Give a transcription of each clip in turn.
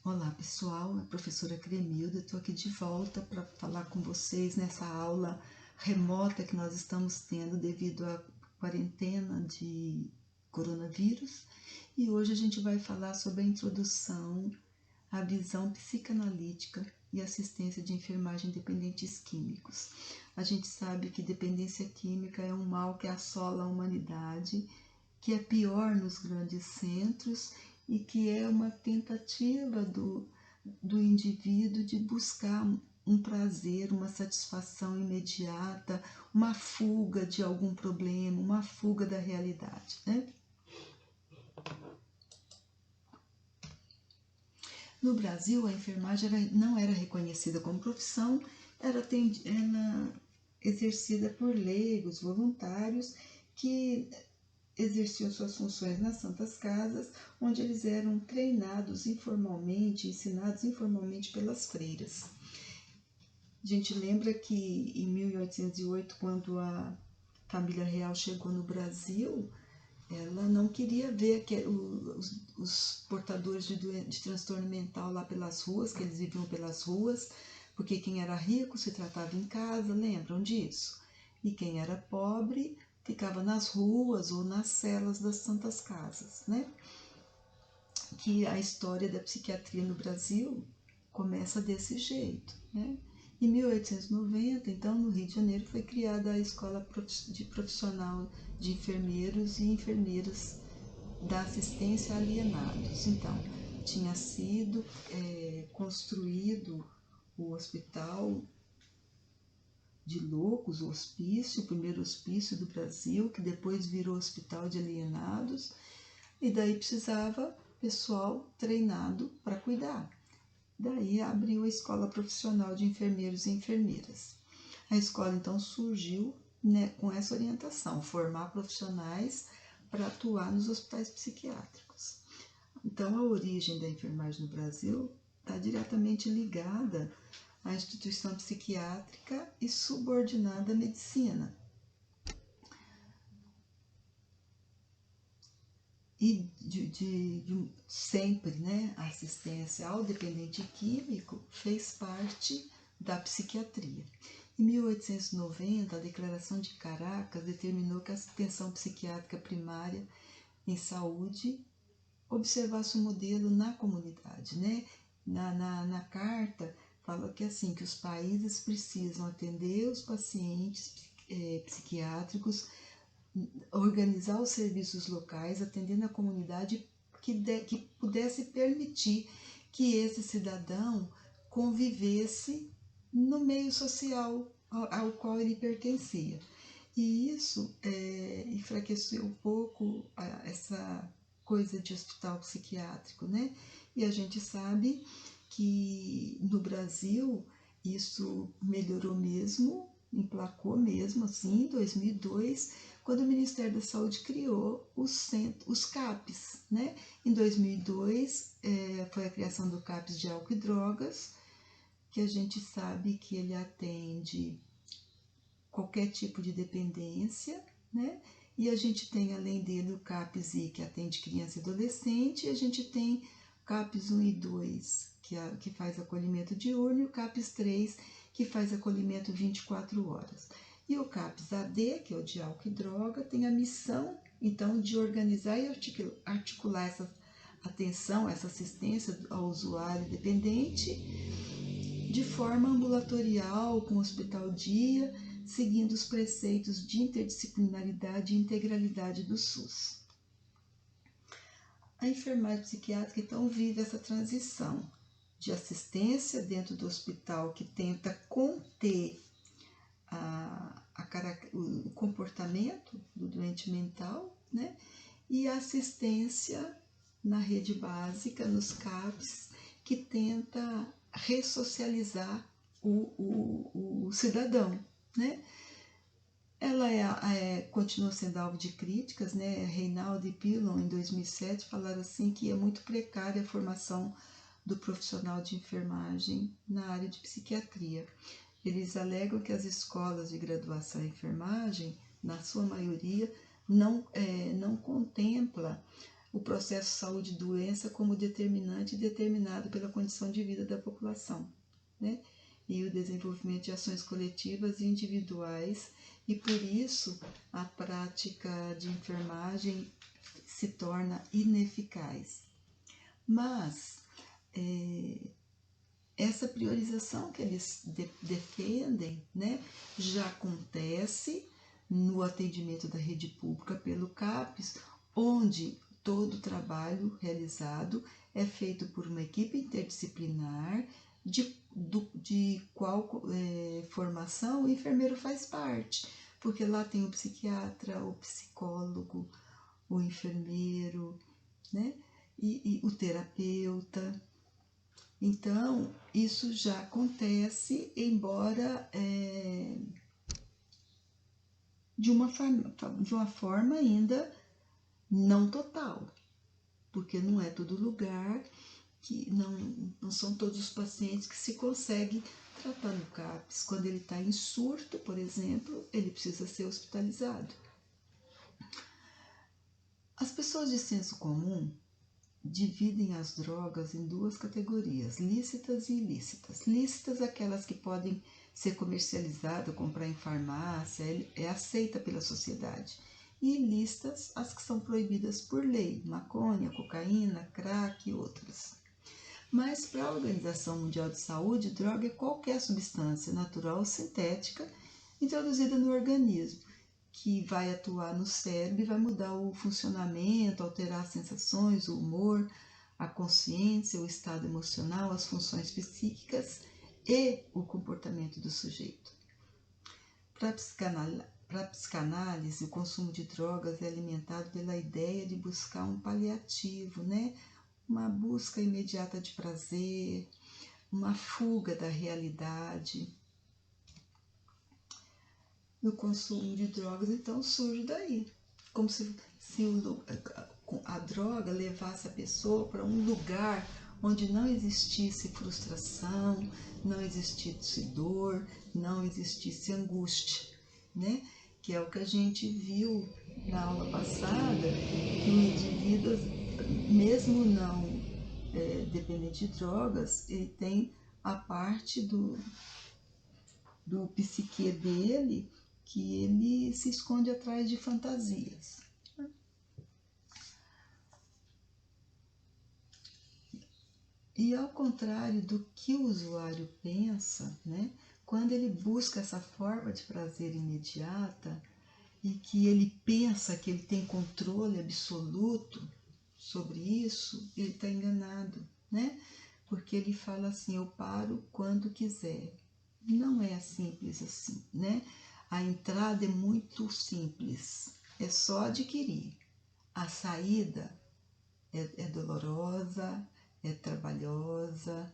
Olá pessoal, a professora Cremilda, estou aqui de volta para falar com vocês nessa aula remota que nós estamos tendo devido à quarentena de coronavírus, e hoje a gente vai falar sobre a introdução à visão psicanalítica e assistência de enfermagem dependentes químicos. A gente sabe que dependência química é um mal que assola a humanidade, que é pior nos grandes centros e que é uma tentativa do indivíduo de buscar um prazer, uma satisfação imediata, uma fuga de algum problema, uma fuga da realidade, né? No Brasil, a enfermagem não era reconhecida como profissão, era exercida por leigos, voluntários, que exerciam suas funções nas santas casas, onde eles eram treinados informalmente, ensinados informalmente pelas freiras. A gente lembra que em 1808, quando a família real chegou no Brasil, ela não queria ver os portadores de transtorno mental lá pelas ruas, que eles viviam pelas ruas, porque quem era rico se tratava em casa, lembram disso? E quem era pobre ficava nas ruas ou nas celas das santas casas, né? Que a história da psiquiatria no Brasil começa desse jeito, né? Em 1890, então, no Rio de Janeiro, foi criada a Escola de Profissional de Enfermeiros e Enfermeiras da Assistência a Alienados. Então, tinha sido construído o Hospital de Loucos, o hospício, o primeiro hospício do Brasil, que depois virou Hospital de Alienados, e daí precisava pessoal treinado para cuidar. Daí abriu a Escola Profissional de Enfermeiros e Enfermeiras. A escola então surgiu, né, com essa orientação, formar profissionais para atuar nos hospitais psiquiátricos. Então a origem da enfermagem no Brasil está diretamente ligada à instituição psiquiátrica e subordinada à medicina. E sempre, né, a assistência ao dependente químico fez parte da psiquiatria. Em 1890, a Declaração de Caracas determinou que a atenção psiquiátrica primária em saúde observasse o modelo na comunidade, né? Na carta fala que assim, que os países precisam atender os pacientes psiquiátricos, organizar os serviços locais, atendendo a comunidade que pudesse permitir que esse cidadão convivesse no meio social ao qual ele pertencia. E isso enfraqueceu um pouco essa coisa de hospital psiquiátrico, né? E a gente sabe que no Brasil isso melhorou mesmo, emplacou mesmo, assim, em 2002, quando o Ministério da Saúde criou os CAPs, né? Em 2002 foi a criação do CAPs de álcool e drogas, que a gente sabe que ele atende qualquer tipo de dependência, né? E a gente tem, além dele, o CAPS I, que atende criança e adolescente, e a gente tem o CAPS 1 e 2, que faz acolhimento diurno, e o CAPS 3, que faz acolhimento 24 horas. E o CAPS AD, que é o de álcool e droga, tem a missão, então, de organizar e articular essa atenção, essa assistência ao usuário dependente de forma ambulatorial, com hospital-dia, seguindo os preceitos de interdisciplinaridade e integralidade do SUS. A enfermagem psiquiátrica, então, vive essa transição de assistência dentro do hospital, que tenta conter o comportamento do doente mental, né? E a assistência na rede básica, nos CAPs, que tenta ressocializar o cidadão, né? Ela continua sendo alvo de críticas, né? Reinaldo e Pilon, em 2007, falaram assim que é muito precária a formação do profissional de enfermagem na área de psiquiatria. Eles alegam que as escolas de graduação em enfermagem, na sua maioria, não contempla o processo saúde e doença como determinante determinado pela condição de vida da população, né? E o desenvolvimento de ações coletivas e individuais, e por isso a prática de enfermagem se torna ineficaz. Mas essa priorização que eles defendem, né, já acontece no atendimento da rede pública pelo CAPES, onde todo o trabalho realizado é feito por uma equipe interdisciplinar, de qual formação o enfermeiro faz parte, porque lá tem o psiquiatra, o psicólogo, o enfermeiro, né, e o terapeuta. Então, isso já acontece, embora de uma forma ainda não total, porque não é todo lugar, que não são todos os pacientes que se consegue tratar no CAPES. Quando ele está em surto, por exemplo, ele precisa ser hospitalizado. As pessoas de senso comum dividem as drogas em duas categorias, lícitas e ilícitas. Lícitas, aquelas que podem ser comercializadas, comprar em farmácia, é aceita pela sociedade. E ilícitas, as que são proibidas por lei, maconha, cocaína, crack e outras. Mas para a Organização Mundial de Saúde, droga é qualquer substância natural ou sintética introduzida no organismo, que vai atuar no cérebro e vai mudar o funcionamento, alterar as sensações, o humor, a consciência, o estado emocional, as funções psíquicas e o comportamento do sujeito. Para a psicanálise, o consumo de drogas é alimentado pela ideia de buscar um paliativo, né? Uma busca imediata de prazer, uma fuga da realidade. E o consumo de drogas, então, surge daí, como se a droga levasse a pessoa para um lugar onde não existisse frustração, não existisse dor, não existisse angústia, né? Que é o que a gente viu na aula passada, que o indivíduo, mesmo não dependente de drogas, ele tem a parte do psique dele que ele se esconde atrás de fantasias. E ao contrário do que o usuário pensa, né, quando ele busca essa forma de prazer imediata e que ele pensa que ele tem controle absoluto sobre isso, ele está enganado, né? Porque ele fala assim, eu paro quando quiser. Não é simples assim, né? A entrada é muito simples, é só adquirir. A saída é dolorosa, é trabalhosa,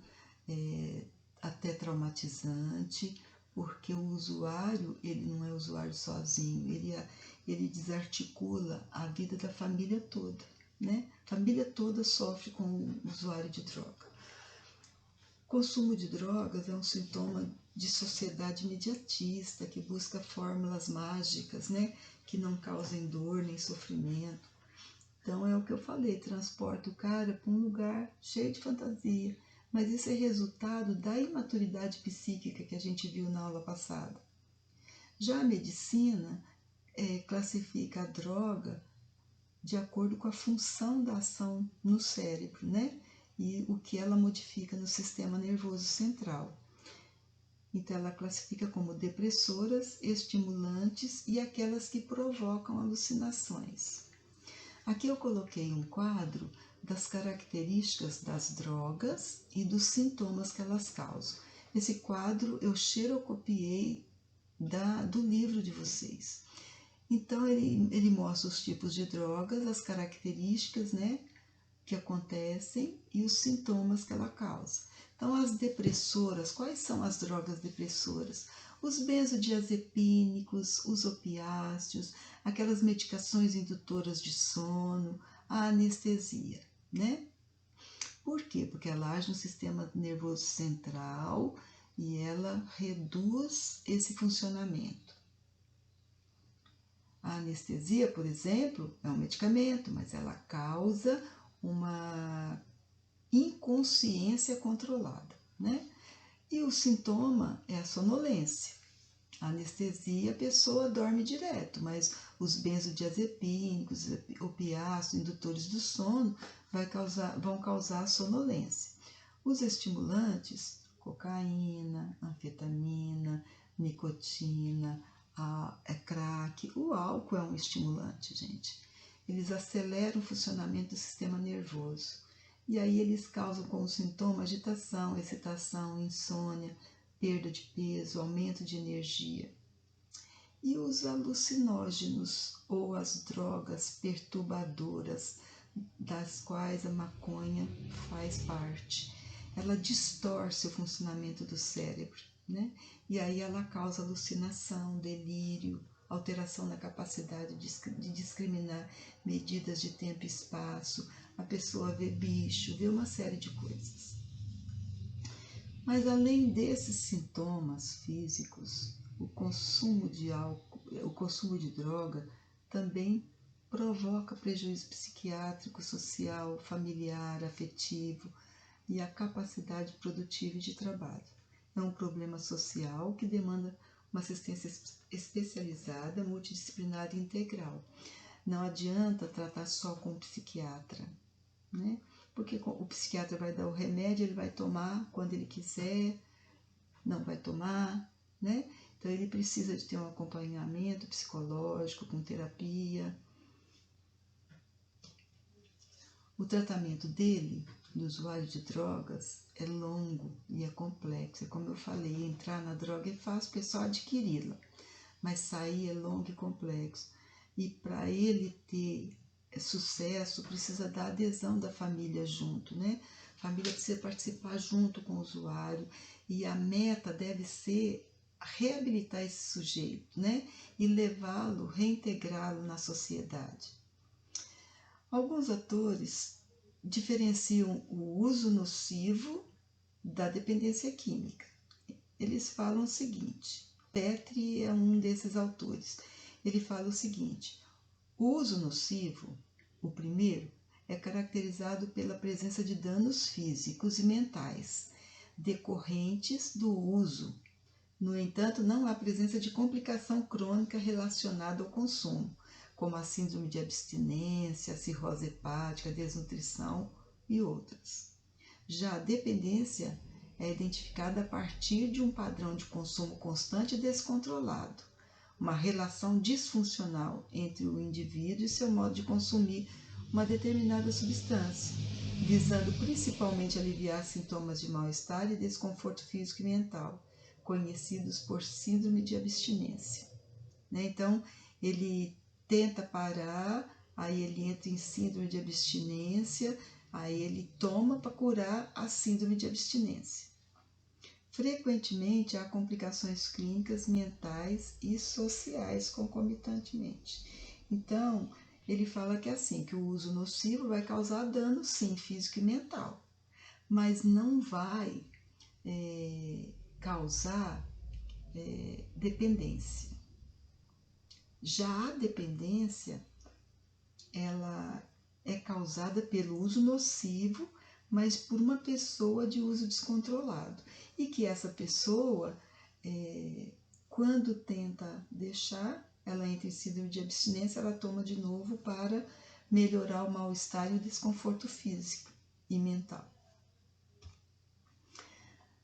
é até traumatizante, porque o usuário, ele não é usuário sozinho, ele desarticula a vida da família toda, né? A família toda sofre com o usuário de droga. O consumo de drogas é um sintoma de sociedade imediatista, que busca fórmulas mágicas, né? Que não causem dor nem sofrimento. Então é o que eu falei, transporta o cara para um lugar cheio de fantasia, mas isso é resultado da imaturidade psíquica que a gente viu na aula passada. Já a medicina classifica a droga de acordo com a função da ação no cérebro, né? E o que ela modifica no sistema nervoso central. Então ela classifica como depressoras, estimulantes e aquelas que provocam alucinações. Aqui eu coloquei um quadro das características das drogas e dos sintomas que elas causam. Esse quadro eu xerocopiei do livro de vocês. Então ele mostra os tipos de drogas, as características, né, que acontecem e os sintomas que ela causa. Então as depressoras, quais são as drogas depressoras? Os benzodiazepínicos, os opiáceos, aquelas medicações indutoras de sono, a anestesia, né? Por quê? Porque ela age no sistema nervoso central e ela reduz esse funcionamento. A anestesia, por exemplo, é um medicamento, mas ela causa uma inconsciência controlada, né? E o sintoma é a sonolência. A anestesia, a pessoa dorme direto, mas os benzodiazepínicos, opiáceos, indutores do sono vão causar sonolência. Os estimulantes, cocaína, anfetamina, nicotina, crack, o álcool é um estimulante, gente. Eles aceleram o funcionamento do sistema nervoso. E aí eles causam como sintoma agitação, excitação, insônia, perda de peso, aumento de energia. E os alucinógenos ou as drogas perturbadoras, das quais a maconha faz parte. Ela distorce o funcionamento do cérebro, né? E aí ela causa alucinação, delírio, alteração na capacidade de discriminar medidas de tempo e espaço, a pessoa vê bicho, vê uma série de coisas. Mas além desses sintomas físicos, o consumo de álcool, o consumo de droga também provoca prejuízo psiquiátrico, social, familiar, afetivo e a capacidade produtiva e de trabalho. É um problema social que demanda uma assistência especializada, multidisciplinar e integral. Não adianta tratar só com o psiquiatra, né? Porque o psiquiatra vai dar o remédio, ele vai tomar quando ele quiser, não vai tomar, né? Então ele precisa de ter um acompanhamento psicológico, com terapia. O tratamento dele, do usuário de drogas, é longo e é complexo. É como eu falei, entrar na droga é fácil, porque é só adquiri-la, mas sair é longo e complexo. E para ele ter sucesso, precisa da adesão da família junto, né? A família precisa participar junto com o usuário e a meta deve ser reabilitar esse sujeito, né? E levá-lo, reintegrá-lo na sociedade. Alguns autores diferenciam o uso nocivo da dependência química. Eles falam o seguinte, Petri é um desses autores, ele fala o seguinte: o uso nocivo, o primeiro, é caracterizado pela presença de danos físicos e mentais decorrentes do uso. No entanto, não há presença de complicação crônica relacionada ao consumo, como a síndrome de abstinência, a cirrose hepática, a desnutrição e outras. Já a dependência é identificada a partir de um padrão de consumo constante e descontrolado, uma relação disfuncional entre o indivíduo e seu modo de consumir uma determinada substância, visando principalmente aliviar sintomas de mal-estar e desconforto físico e mental, conhecidos por síndrome de abstinência. Então, ele tenta parar, aí ele entra em síndrome de abstinência, aí ele toma para curar a síndrome de abstinência. Frequentemente há complicações clínicas, mentais e sociais concomitantemente. Então, ele fala que assim, que o uso nocivo vai causar dano, sim, físico e mental, mas não vai causar dependência. Já a dependência, ela é causada pelo uso nocivo, mas por uma pessoa de uso descontrolado. E que essa pessoa, quando tenta deixar, ela entra em síndrome de abstinência, ela toma de novo para melhorar o mal-estar e o desconforto físico e mental.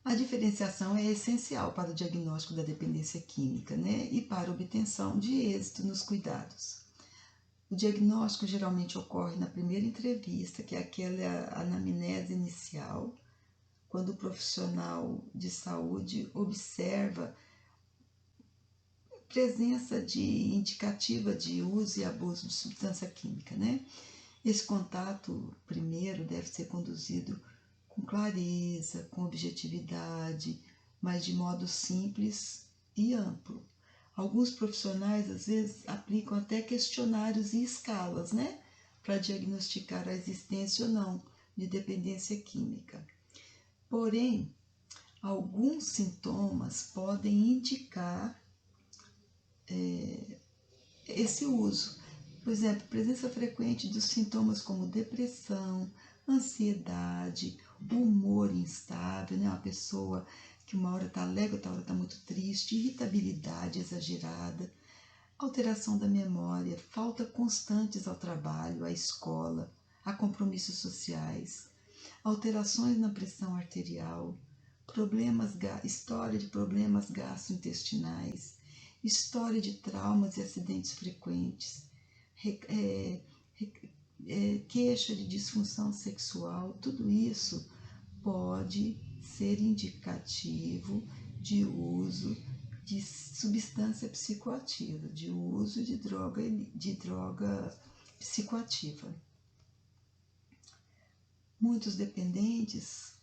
A diferenciação é essencial para o diagnóstico da dependência química, né? E para a obtenção de êxito nos cuidados. O diagnóstico geralmente ocorre na primeira entrevista, que é aquela anamnese inicial, quando o profissional de saúde observa presença indicativa de uso e abuso de substância química, né? Esse contato primeiro deve ser conduzido com clareza, com objetividade, mas de modo simples e amplo. Alguns profissionais, às vezes, aplicam até questionários e escalas, né? Para diagnosticar a existência ou não de dependência química. Porém, alguns sintomas podem indicar esse uso. Por exemplo, presença frequente dos sintomas como depressão, ansiedade, humor instável, né? Uma pessoa que uma hora está alegre, outra hora está muito triste, irritabilidade exagerada, alteração da memória, falta constantes ao trabalho, à escola, a compromissos sociais, alterações na pressão arterial, história de problemas gastrointestinais, história de traumas e acidentes frequentes, queixa de disfunção sexual, tudo isso pode ser indicativo de uso de substância psicoativa, de uso de droga psicoativa. Muitos dependentes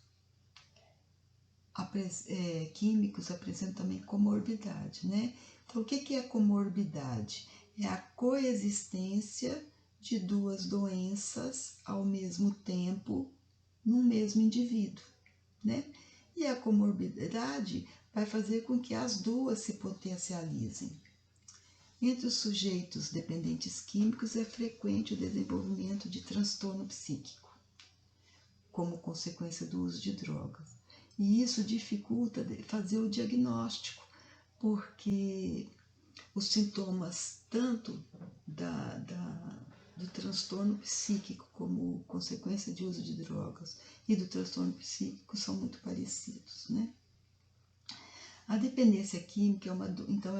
químicos apresentam também comorbidade, né? Então, o que é comorbidade? É a coexistência de duas doenças ao mesmo tempo no mesmo indivíduo, né? E a comorbidade vai fazer com que as duas se potencializem. Entre os sujeitos dependentes químicos é frequente o desenvolvimento de transtorno psíquico, como consequência do uso de drogas. E isso dificulta fazer o diagnóstico, porque os sintomas tanto do transtorno psíquico como consequência de uso de drogas e do transtorno psíquico são muito parecidos, né? A dependência química é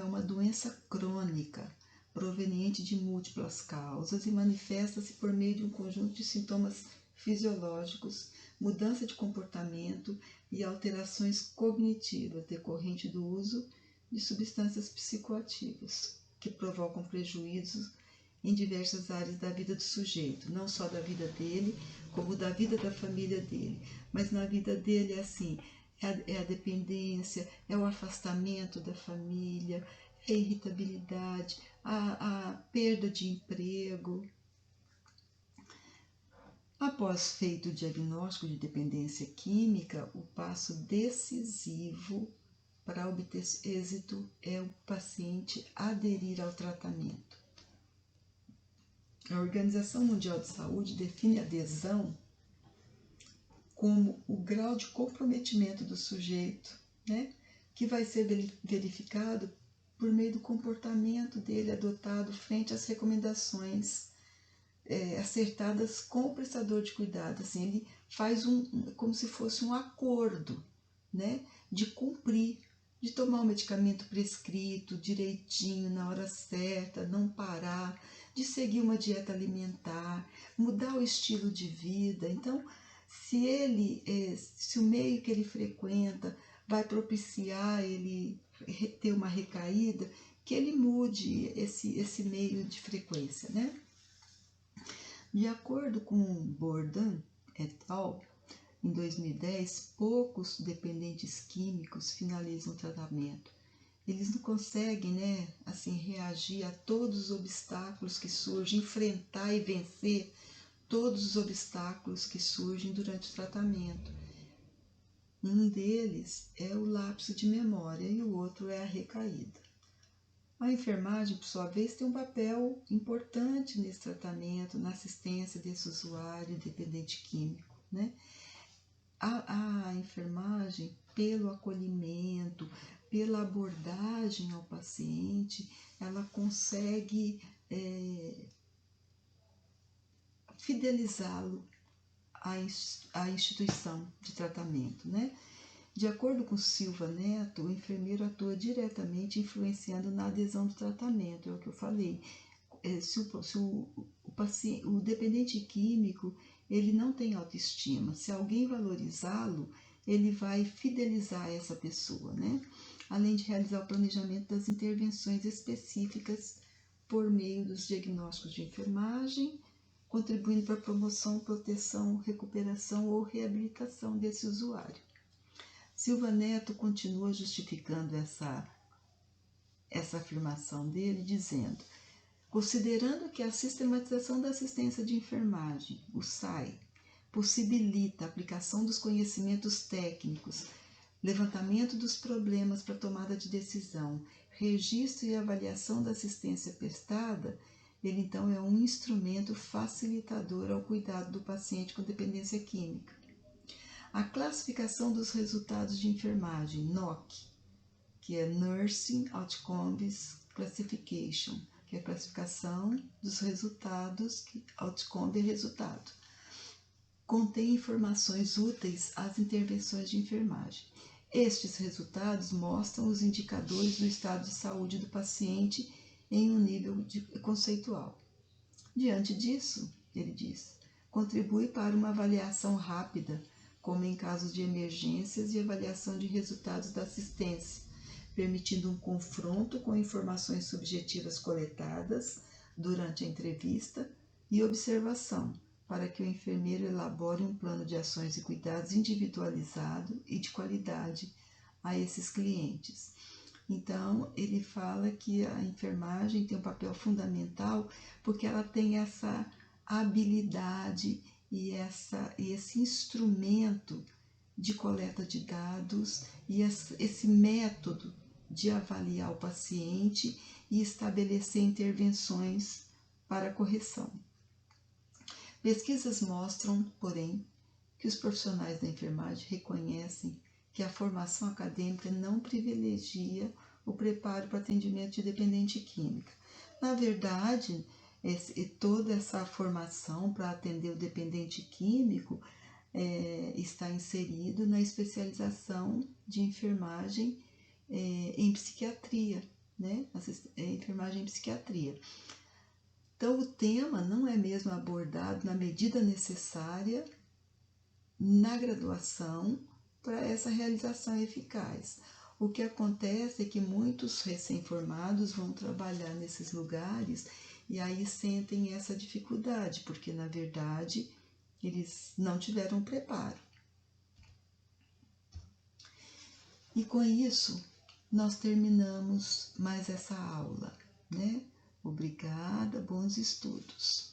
uma doença crônica, proveniente de múltiplas causas e manifesta-se por meio de um conjunto de sintomas fisiológicos, mudança de comportamento e alterações cognitivas decorrente do uso de substâncias psicoativas, que provocam prejuízos em diversas áreas da vida do sujeito, não só da vida dele, como da vida da família dele. Mas na vida dele é assim, é a dependência, é o afastamento da família, é a irritabilidade, a perda de emprego. Após feito o diagnóstico de dependência química, o passo decisivo para obter êxito é o paciente aderir ao tratamento. A Organização Mundial de Saúde define a adesão como o grau de comprometimento do sujeito, né, que vai ser verificado por meio do comportamento dele adotado frente às recomendações acertadas com o prestador de cuidado. Assim, ele faz como se fosse um acordo, né, de cumprir, de tomar o medicamento prescrito direitinho, na hora certa, não parar, de seguir uma dieta alimentar, mudar o estilo de vida. Então, se o meio que ele frequenta vai propiciar ele ter uma recaída, que ele mude esse meio de frequência, né? De acordo com Bourdain et al., em 2010, poucos dependentes químicos finalizam o tratamento. Eles não conseguem, né, assim, reagir a todos os obstáculos que surgem, enfrentar e vencer todos os obstáculos que surgem durante o tratamento. Um deles é o lapso de memória e o outro é a recaída. A enfermagem, por sua vez, tem um papel importante nesse tratamento, na assistência desse usuário dependente químico, né? A enfermagem, pelo acolhimento, pela abordagem ao paciente, ela consegue fidelizá-lo à instituição de tratamento, né? De acordo com Silva Neto, o enfermeiro atua diretamente influenciando na adesão do tratamento, é o que eu falei. Se o dependente químico ele não tem autoestima, se alguém valorizá-lo, ele vai fidelizar essa pessoa, né? Além de realizar o planejamento das intervenções específicas por meio dos diagnósticos de enfermagem, contribuindo para a promoção, proteção, recuperação ou reabilitação desse usuário. Silva Neto continua justificando essa afirmação dele, dizendo: considerando que a sistematização da assistência de enfermagem, o SAI, possibilita a aplicação dos conhecimentos técnicos, levantamento dos problemas para tomada de decisão, registro e avaliação da assistência prestada, ele então é um instrumento facilitador ao cuidado do paciente com dependência química. A classificação dos resultados de enfermagem, NOC, que é Nursing Outcomes Classification, que é a classificação dos resultados, outcome é resultado, contém informações úteis às intervenções de enfermagem. Estes resultados mostram os indicadores do estado de saúde do paciente em um nível conceitual. Diante disso, ele diz, contribui para uma avaliação rápida, como em casos de emergências e avaliação de resultados da assistência, permitindo um confronto com informações subjetivas coletadas durante a entrevista e observação, para que o enfermeiro elabore um plano de ações e cuidados individualizado e de qualidade a esses clientes. Então, ele fala que a enfermagem tem um papel fundamental porque ela tem essa habilidade e esse instrumento de coleta de dados e esse método de avaliar o paciente e estabelecer intervenções para correção. Pesquisas mostram, porém, que os profissionais da enfermagem reconhecem que a formação acadêmica não privilegia o preparo para atendimento de dependente química. Na verdade, toda essa formação para atender o dependente químico está inserido na especialização de enfermagem em psiquiatria, né? Enfermagem em psiquiatria. Então, o tema não é mesmo abordado na medida necessária na graduação para essa realização eficaz. O que acontece é que muitos recém-formados vão trabalhar nesses lugares e aí sentem essa dificuldade, porque, na verdade, eles não tiveram preparo. E com isso, nós terminamos mais essa aula, né? Obrigada, bons estudos.